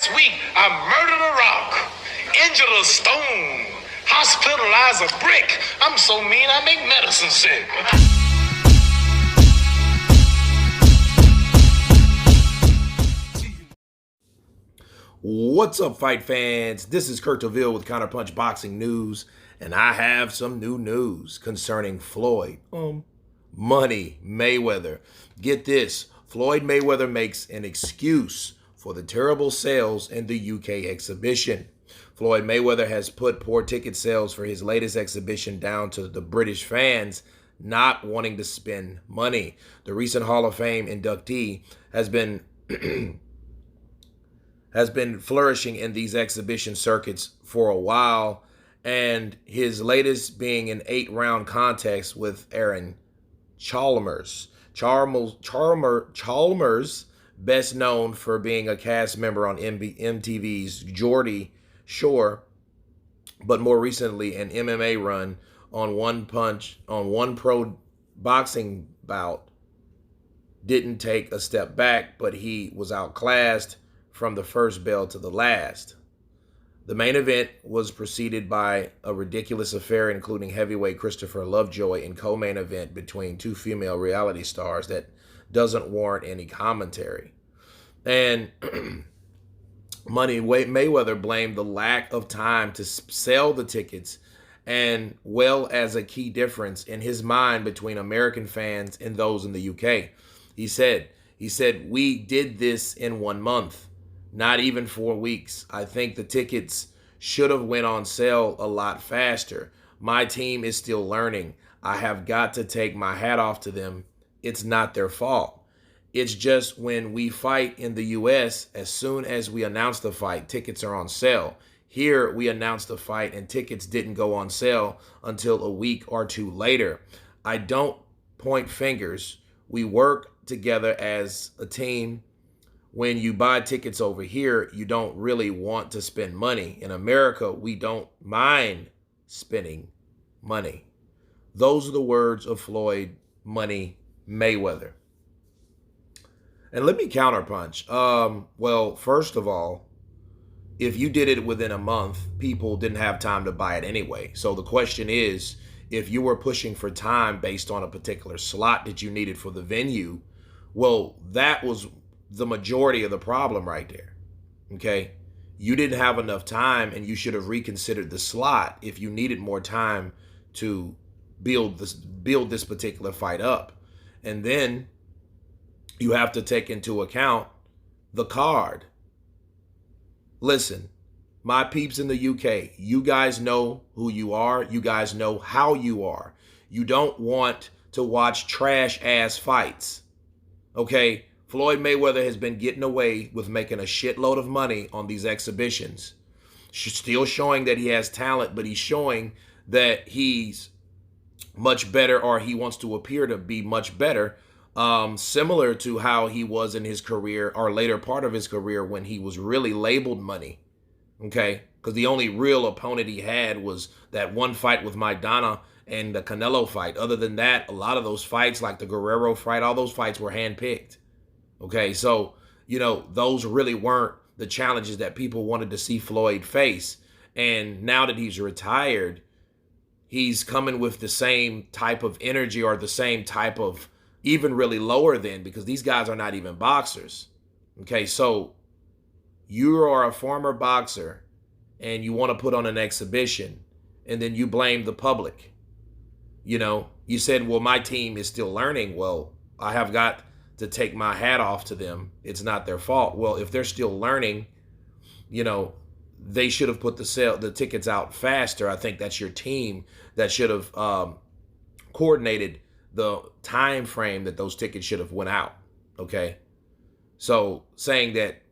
This week, I murdered a rock, injured a stone, hospitalized a brick. I'm so mean, I make medicine sick. What's up, fight fans? This is Kurt DeVille with Counterpunch Boxing News, and I have some new news concerning Floyd. Money Mayweather. Get this, Floyd Mayweather makes an excuse for the terrible sales in the UK exhibition. Floyd Mayweather has put poor ticket sales for his latest exhibition down to the British fans not wanting to spend money. The recent Hall of Fame inductee has been flourishing in these exhibition circuits for a while, and his latest being an 8-round contest with Aaron Chalmers. Chalmers, best known for being a cast member on MTV's Geordie Shore, but more recently an MMA run on one pro boxing bout, didn't take a step back, but he was outclassed from the first bell to the last. The main event was preceded by a ridiculous affair, including heavyweight Christopher Lovejoy in co-main event between two female reality stars that doesn't warrant any commentary. And Money Mayweather blamed the lack of time to sell the tickets, and well as a key difference in his mind between American fans and those in the UK. He said, "We did this in 1 month. Not even 4 weeks. I think the tickets should have went on sale a lot faster. My team is still learning. I have got to take my hat off to them. It's not their fault. It's just when we fight in the US, as soon as we announce the fight, tickets are on sale. Here, we announced the fight and tickets didn't go on sale until a week or two later. I don't point fingers. We work together as a team. When you buy tickets over here, you don't really want to spend money. In America, we don't mind spending money." Those are the words of Floyd Money Mayweather. And let me counterpunch. Well, first of all, if you did it within a month, people didn't have time to buy it anyway. So the question is, if you were pushing for time based on a particular slot that you needed for the venue, well, that was the majority of the problem right there. Okay, you didn't have enough time, and you should have reconsidered the slot if you needed more time to build this particular fight up. And then you have to take into account the card. Listen, my peeps in the UK, you guys know who you are. You guys know how you are. You don't want to watch trash ass fights. Okay, Floyd Mayweather has been getting away with making a shitload of money on these exhibitions. Still showing that he has talent, but he's showing that he's much better, or he wants to appear to be much better, similar to how he was in his career, or later part of his career, when he was really labeled money. Okay, because the only real opponent he had was that one fight with Maidana and the Canelo fight. Other than that, a lot of those fights, like the Guerrero fight, all those fights were handpicked. Okay, so, those really weren't the challenges that people wanted to see Floyd face. And now that he's retired, he's coming with the same type of energy, or the same type of, even really lower than, because these guys are not even boxers. Okay, so you are a former boxer and you want to put on an exhibition, and then you blame the public. You said, well, my team is still learning. Well, I have got to take my hat off to them. It's not their fault. Well, if they're still learning, they should have put the tickets out faster. I think that's your team that should have coordinated the time frame that those tickets should have went out. Okay, so saying that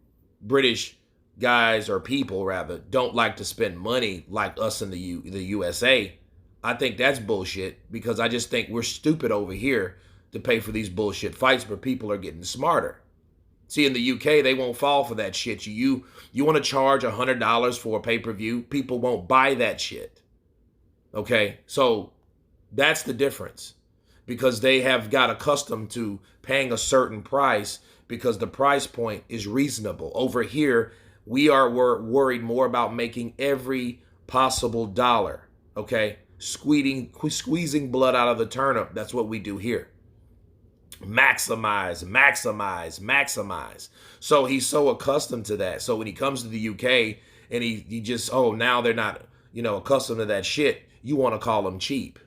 British guys, or people rather, don't like to spend money like us in the USA, I think that's bullshit, because I just think we're stupid over here to pay for these bullshit fights, but people are getting smarter. See, in the UK, they won't fall for that shit. You want to charge $100 for a pay-per-view, people won't buy that shit. Okay, so that's the difference, because they have got accustomed to paying a certain price because the price point is reasonable. Over here, We are worried more about making every possible dollar, okay? Squeezing blood out of the turnip. That's what we do here. Maximize, maximize, maximize. So he's so accustomed to that. So when he comes to the UK and he just, oh, now they're not, accustomed to that shit, you want to call him cheap.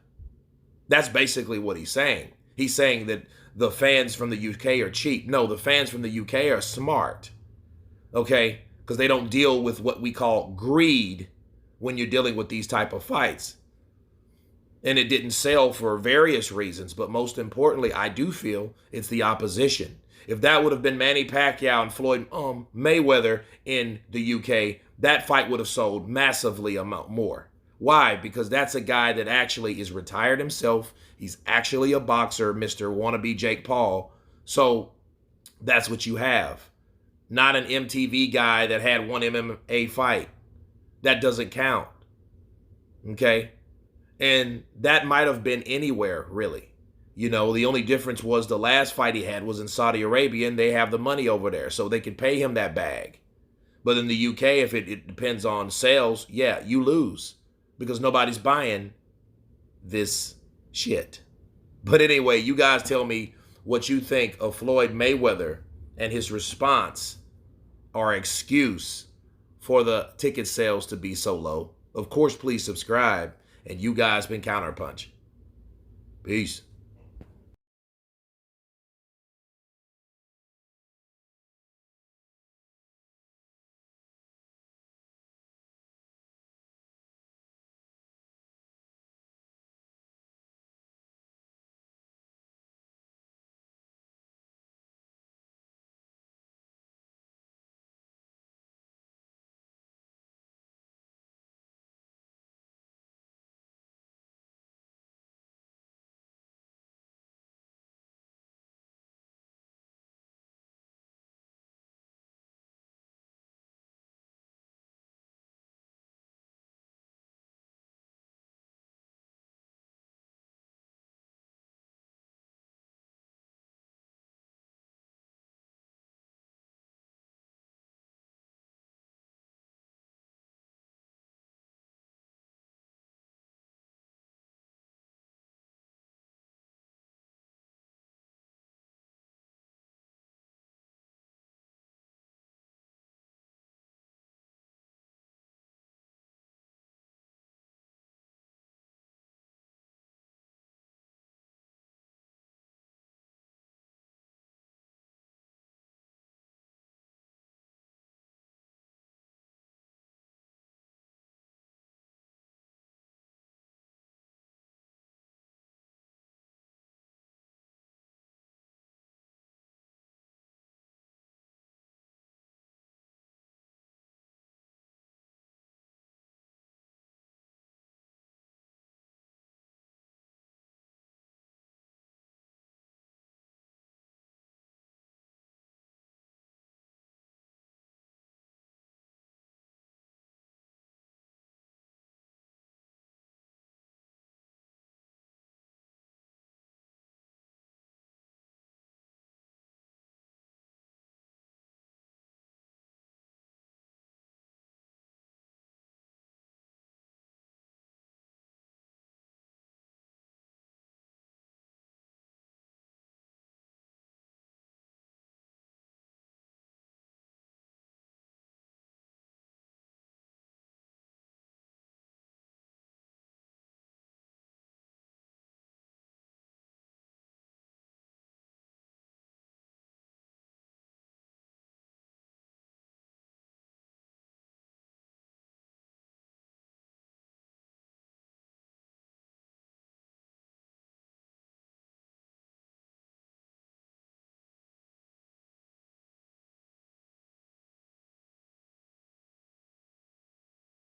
That's basically what he's saying. He's saying that the fans from the UK are cheap. No, the fans from the UK are smart, okay? Because they don't deal with what we call greed when you're dealing with these type of fights. And it didn't sell for various reasons, but most importantly, I do feel it's the opposition. If that would have been Manny Pacquiao and Floyd Mayweather in the UK, that fight would have sold massively more. Why? Because that's a guy that actually is retired himself. He's actually a boxer, Mr. Wannabe Jake Paul. So that's what you have. Not an MTV guy that had one MMA fight. That doesn't count. Okay? And that might have been anywhere, really. The only difference was the last fight he had was in Saudi Arabia, and they have the money over there, so they could pay him that bag. But in the UK, if it depends on sales, yeah, you lose because nobody's buying this shit. But anyway, you guys tell me what you think of Floyd Mayweather and his response or excuse for the ticket sales to be so low. Of course, please subscribe. And you guys been Counterpunch. Peace.